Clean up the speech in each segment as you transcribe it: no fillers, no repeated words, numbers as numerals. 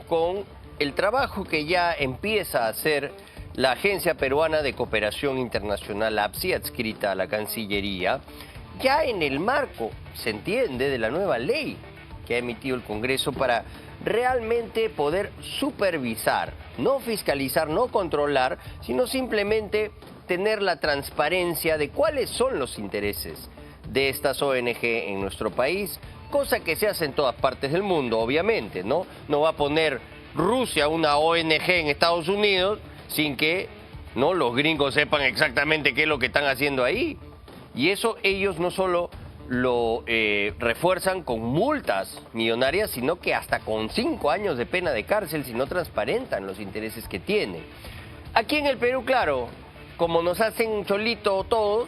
con el trabajo que ya empieza a hacer la Agencia Peruana de Cooperación Internacional APSI, adscrita a la Cancillería, ya en el marco, se entiende, de la nueva ley que ha emitido el Congreso para realmente poder supervisar, no fiscalizar, no controlar, sino simplemente tener la transparencia de cuáles son los intereses de estas ONG en nuestro país, cosa que se hace en todas partes del mundo, obviamente, ¿no? No va a poner Rusia una ONG en Estados Unidos sin que, ¿no?, los gringos sepan exactamente qué es lo que están haciendo ahí. Y eso ellos no solo lo refuerzan con multas millonarias, sino que hasta con 5 años de pena de cárcel si no transparentan los intereses que tienen. Aquí en el Perú, claro, como nos hacen cholito todos,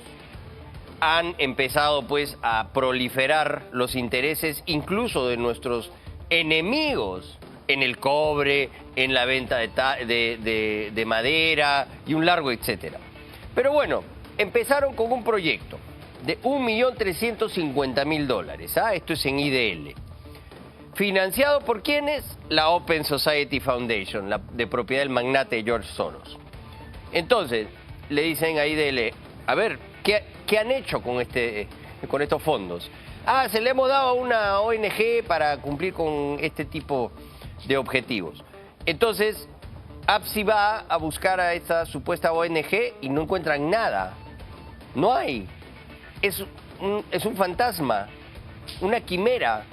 han empezado pues a proliferar los intereses incluso de nuestros enemigos en el cobre, en la venta de madera y un largo etcétera. Pero bueno, empezaron con un proyecto de $1.350.000. Esto es en IDL. ¿Financiado por quiénes? La Open Society Foundation, de propiedad del magnate George Soros. Entonces, le dicen a IDL, a ver, ¿qué han hecho con estos fondos? Se le hemos dado a una ONG para cumplir con este tipo de objetivos. Entonces, APSI va a buscar a esta supuesta ONG y no encuentran nada. No hay. Es un fantasma, una quimera.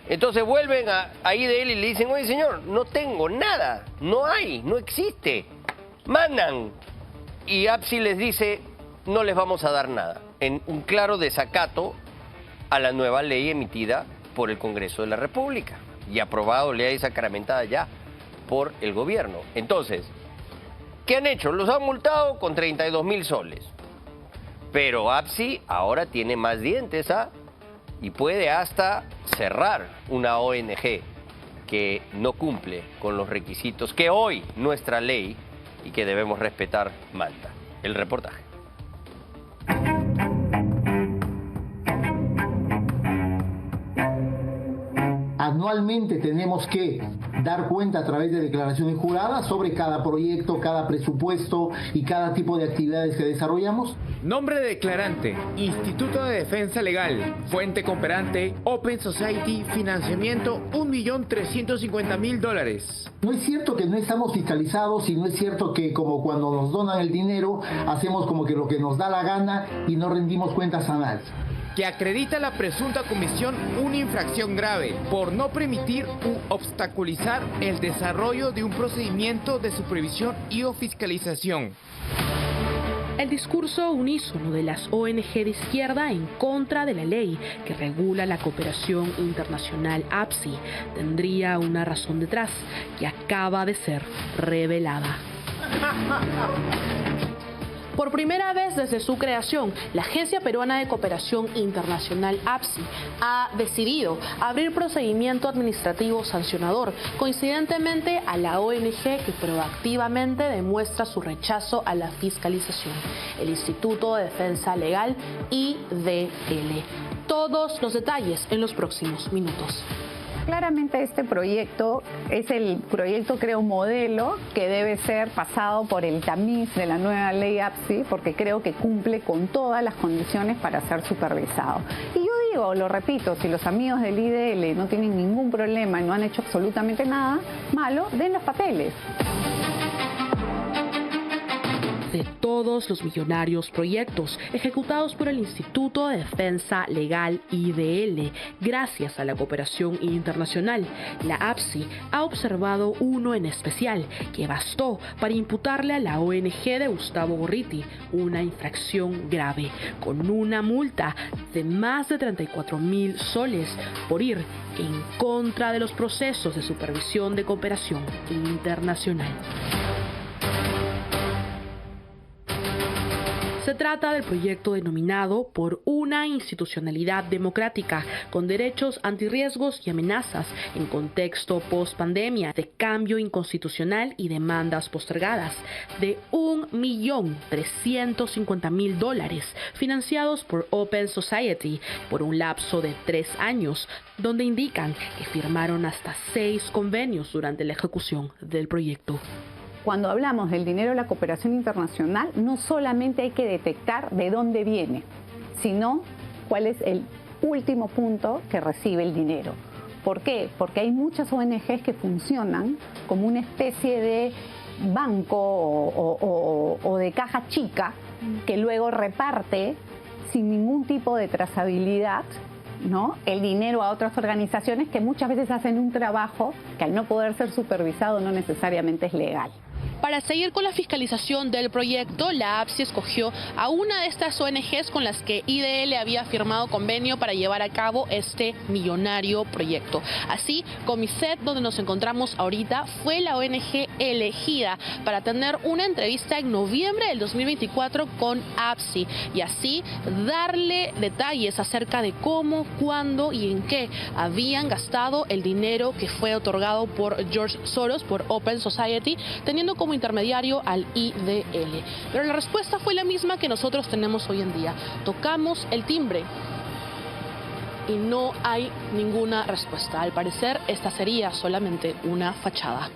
Entonces vuelven a IDL y le dicen, oye señor, no tengo nada, no hay, no existe. Mandan. Y APSI les dice, no les vamos a dar nada, en un claro desacato a la nueva ley emitida por el Congreso de la República y aprobado, ley sacramentada ya por el gobierno. Entonces, ¿qué han hecho? Los han multado con 32.000 soles. Pero APSI ahora tiene más dientes, y puede hasta cerrar una ONG que no cumple con los requisitos que hoy nuestra ley y que debemos respetar manda. El reportaje. Anualmente tenemos que dar cuenta a través de declaraciones juradas sobre cada proyecto, cada presupuesto y cada tipo de actividades que desarrollamos. Nombre de declarante, Instituto de Defensa Legal, fuente cooperante, Open Society, financiamiento $1.350.000. No es cierto que no estamos fiscalizados y no es cierto que como cuando nos donan el dinero hacemos como que lo que nos da la gana y no rendimos cuentas a nadie. Que acredita la presunta comisión una infracción grave por no permitir u obstaculizar el desarrollo de un procedimiento de supervisión y o fiscalización. El discurso unísono de las ONG de izquierda en contra de la ley que regula la cooperación internacional APSI tendría una razón detrás que acaba de ser revelada. Por primera vez desde su creación, la Agencia Peruana de Cooperación Internacional APSI ha decidido abrir procedimiento administrativo sancionador, coincidentemente a la ONG que proactivamente demuestra su rechazo a la fiscalización, el Instituto de Defensa Legal, IDL. Todos los detalles en los próximos minutos. Claramente este proyecto es el proyecto, creo, modelo que debe ser pasado por el tamiz de la nueva ley APSI, porque creo que cumple con todas las condiciones para ser supervisado. Y yo digo, lo repito, si los amigos del IDL no tienen ningún problema y no han hecho absolutamente nada malo, den los papeles. De todos los millonarios proyectos ejecutados por el Instituto de Defensa Legal IDL, gracias a la cooperación internacional, la APSI ha observado uno en especial que bastó para imputarle a la ONG de Gustavo Gorriti una infracción grave, con una multa de más de 34.000 soles por ir en contra de los procesos de supervisión de cooperación internacional. Se trata del proyecto denominado Por una institucionalidad democrática, con derechos antirriesgos y amenazas en contexto post-pandemia, de cambio inconstitucional y demandas postergadas, de $1.350.000, financiados por Open Society por un lapso de 3 años, donde indican que firmaron hasta 6 convenios durante la ejecución del proyecto. Cuando hablamos del dinero de la cooperación internacional, no solamente hay que detectar de dónde viene, sino cuál es el último punto que recibe el dinero. ¿Por qué? Porque hay muchas ONGs que funcionan como una especie de banco o de caja chica que luego reparte sin ningún tipo de trazabilidad, ¿no?, el dinero a otras organizaciones que muchas veces hacen un trabajo que al no poder ser supervisado no necesariamente es legal. Para seguir con la fiscalización del proyecto, la APSI escogió a una de estas ONGs con las que IDL había firmado convenio para llevar a cabo este millonario proyecto. Así, Comiset, donde nos encontramos ahorita, fue la ONG elegida para tener una entrevista en noviembre del 2024 con APSI y así darle detalles acerca de cómo, cuándo y en qué habían gastado el dinero que fue otorgado por George Soros, por Open Society, teniendo como intermediario al IDL. Pero la respuesta fue la misma que nosotros tenemos hoy en día. Tocamos el timbre y no hay ninguna respuesta. Al parecer, esta sería solamente una fachada.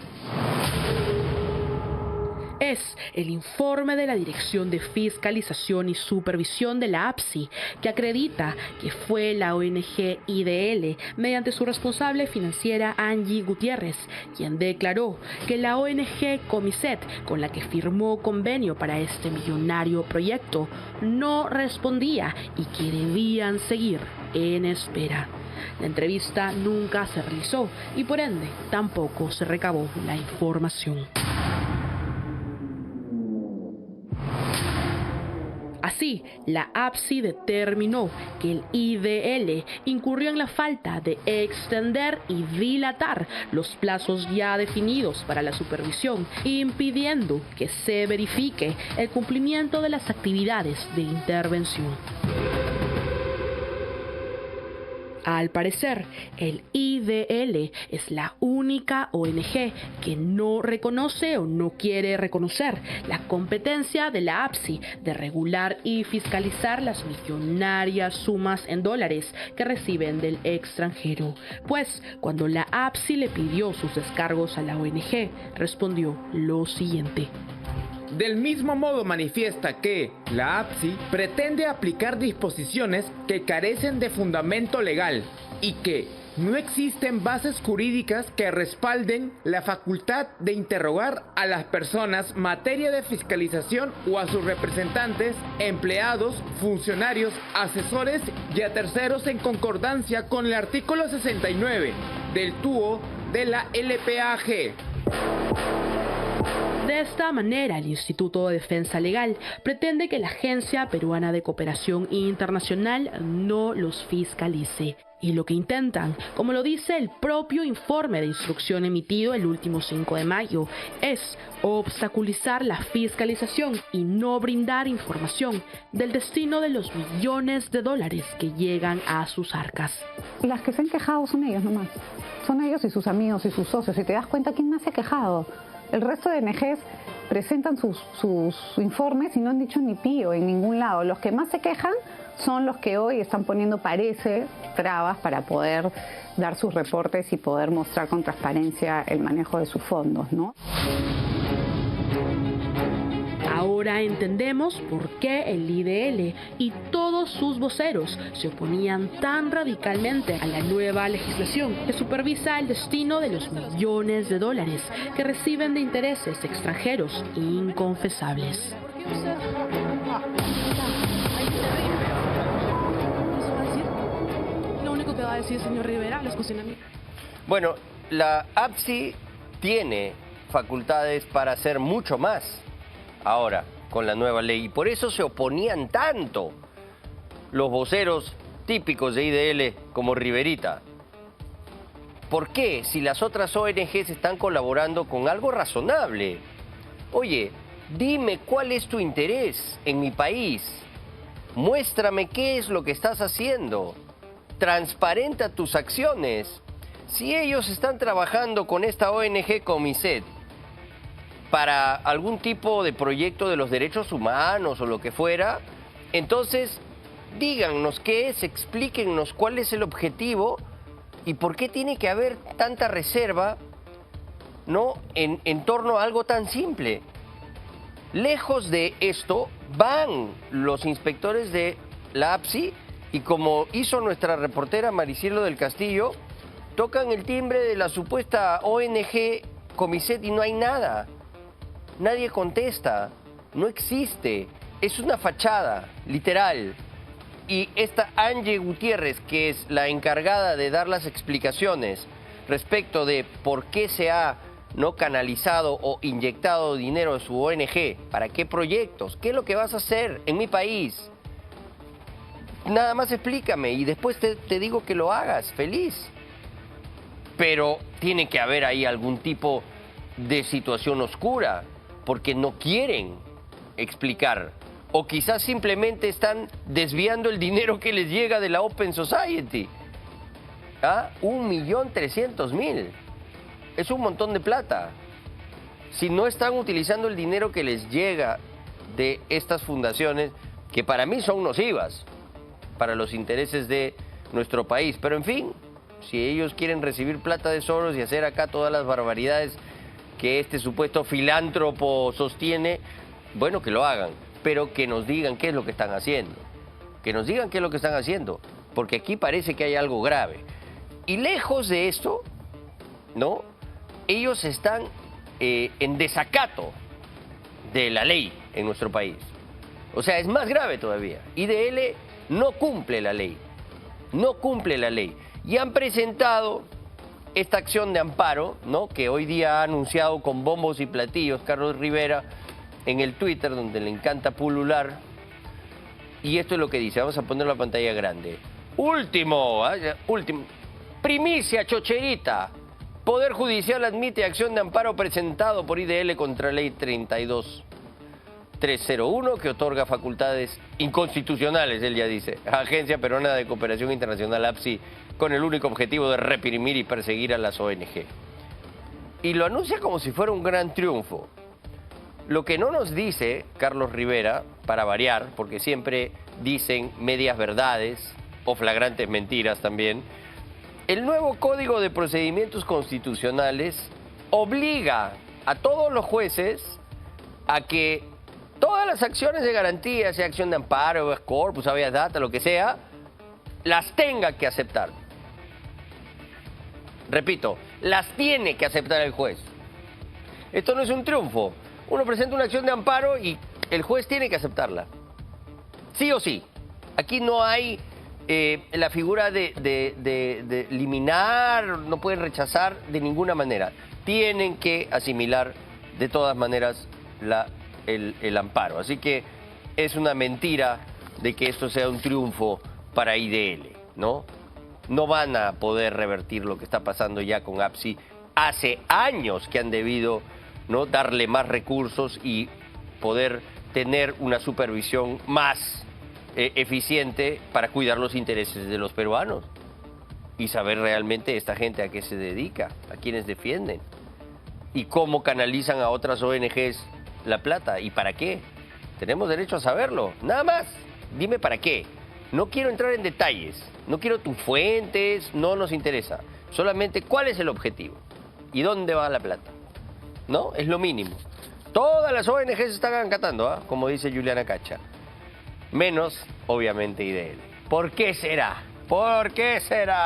Es el informe de la Dirección de Fiscalización y Supervisión de la APSI que acredita que fue la ONG IDL, mediante su responsable financiera Angie Gutiérrez, quien declaró que la ONG Comiset, con la que firmó convenio para este millonario proyecto, no respondía y que debían seguir en espera. La entrevista nunca se realizó y por ende tampoco se recabó la información. Así, la APSI determinó que el IDL incurrió en la falta de extender y dilatar los plazos ya definidos para la supervisión, impidiendo que se verifique el cumplimiento de las actividades de intervención. Al parecer, el IDL es la única ONG que no reconoce o no quiere reconocer la competencia de la APSI de regular y fiscalizar las millonarias sumas en dólares que reciben del extranjero. Pues, cuando la APSI le pidió sus descargos a la ONG, respondió lo siguiente. Del mismo modo manifiesta que la APSI pretende aplicar disposiciones que carecen de fundamento legal y que no existen bases jurídicas que respalden la facultad de interrogar a las personas materia de fiscalización o a sus representantes, empleados, funcionarios, asesores y a terceros en concordancia con el artículo 69 del TUO de la LPAG. De esta manera, el Instituto de Defensa Legal pretende que la Agencia Peruana de Cooperación Internacional no los fiscalice. Y lo que intentan, como lo dice el propio informe de instrucción emitido el último 5 de mayo, es obstaculizar la fiscalización y no brindar información del destino de los millones de dólares que llegan a sus arcas. Las que se han quejado son ellos nomás. Son ellos y sus amigos y sus socios. Si te das cuenta, ¿quién más se ha quejado? El resto de ONGs presentan sus informes y no han dicho ni pío en ningún lado. Los que más se quejan son los que hoy están poniendo, parece, trabas para poder dar sus reportes y poder mostrar con transparencia el manejo de sus fondos, ¿no? Ahora entendemos por qué el IDL y todos sus voceros se oponían tan radicalmente a la nueva legislación que supervisa el destino de los millones de dólares que reciben de intereses extranjeros inconfesables. Lo único que va a decir el señor Rivera, las cocinas. Bueno, la APSI tiene facultades para hacer mucho más ahora con la nueva ley y por eso se oponían tanto los voceros típicos de IDL como Riverita. ¿Por qué? Si las otras ONGs están colaborando con algo razonable. Oye, Dime cuál es tu interés en mi país. Muéstrame qué es lo que estás haciendo. Transparenta tus acciones. Si ellos están trabajando con esta ONG Comiset para algún tipo de proyecto de los derechos humanos o lo que fuera, entonces díganos qué es, explíquennos cuál es el objetivo y por qué tiene que haber tanta reserva, ¿no?, en torno a algo tan simple. Lejos de esto van los inspectores de la APSI y, como hizo nuestra reportera Maricielo del Castillo, tocan el timbre de la supuesta ONG Comiset y no hay nada. Nadie contesta, no existe, es una fachada, literal. Y esta Angie Gutiérrez, que es la encargada de dar las explicaciones respecto de por qué se ha no canalizado o inyectado dinero de su ONG, para qué proyectos, qué es lo que vas a hacer en mi país. Nada más explícame y después te digo que lo hagas, feliz. Pero tiene que haber ahí algún tipo de situación oscura, porque no quieren explicar. O quizás simplemente están desviando el dinero que les llega de la Open Society. ¿Ah? 1.300.000. Es un montón de plata. Si no están utilizando el dinero que les llega de estas fundaciones, que para mí son nocivas para los intereses de nuestro país. Pero en fin, si ellos quieren recibir plata de Soros y hacer acá todas las barbaridades que este supuesto filántropo sostiene, bueno, que lo hagan, pero que nos digan qué es lo que están haciendo. Que nos digan qué es lo que están haciendo, porque aquí parece que hay algo grave. Y lejos de esto, ¿no?, ellos están en desacato de la ley en nuestro país. O sea, es más grave todavía. IDL no cumple la ley. No cumple la ley. Y han presentado esta acción de amparo, ¿no?, que hoy día ha anunciado con bombos y platillos Carlos Rivera en el Twitter, donde le encanta pulular. Y esto es lo que dice. Vamos a poner la pantalla grande. Último, primicia chocherita. Poder Judicial admite acción de amparo presentado por IDL contra Ley 32301, que otorga facultades inconstitucionales, él ya dice, a Agencia Peruana de Cooperación Internacional, APSI, con el único objetivo de reprimir y perseguir a las ONG. Y lo anuncia como si fuera un gran triunfo. Lo que no nos dice Carlos Rivera, para variar, porque siempre dicen medias verdades o flagrantes mentiras también, el nuevo Código de Procedimientos Constitucionales obliga a todos los jueces a que todas las acciones de garantía, sea acción de amparo, habeas corpus, habeas data, lo que sea, las tenga que aceptar. Repito, las tiene que aceptar el juez. Esto no es un triunfo. Uno presenta una acción de amparo y el juez tiene que aceptarla. Sí o sí. Aquí no hay la figura de liminar, no pueden rechazar de ninguna manera. Tienen que asimilar de todas maneras el amparo. Así que es una mentira de que esto sea un triunfo para IDL, ¿no? No van a poder revertir lo que está pasando ya con APSI. Hace años que han debido, ¿no?, darle más recursos y poder tener una supervisión más eficiente para cuidar los intereses de los peruanos y saber realmente esta gente a qué se dedica, a quiénes defienden y cómo canalizan a otras ONGs la plata y para qué. Tenemos derecho a saberlo, nada más. Dime para qué. No quiero entrar en detalles, no quiero tus fuentes, no nos interesa. Solamente cuál es el objetivo y dónde va la plata. ¿No? Es lo mínimo. Todas las ONGs se están acatando, ¿eh?, como dice Juliana Cacha. Menos, obviamente, IDL. ¿Por qué será? ¿Por qué será?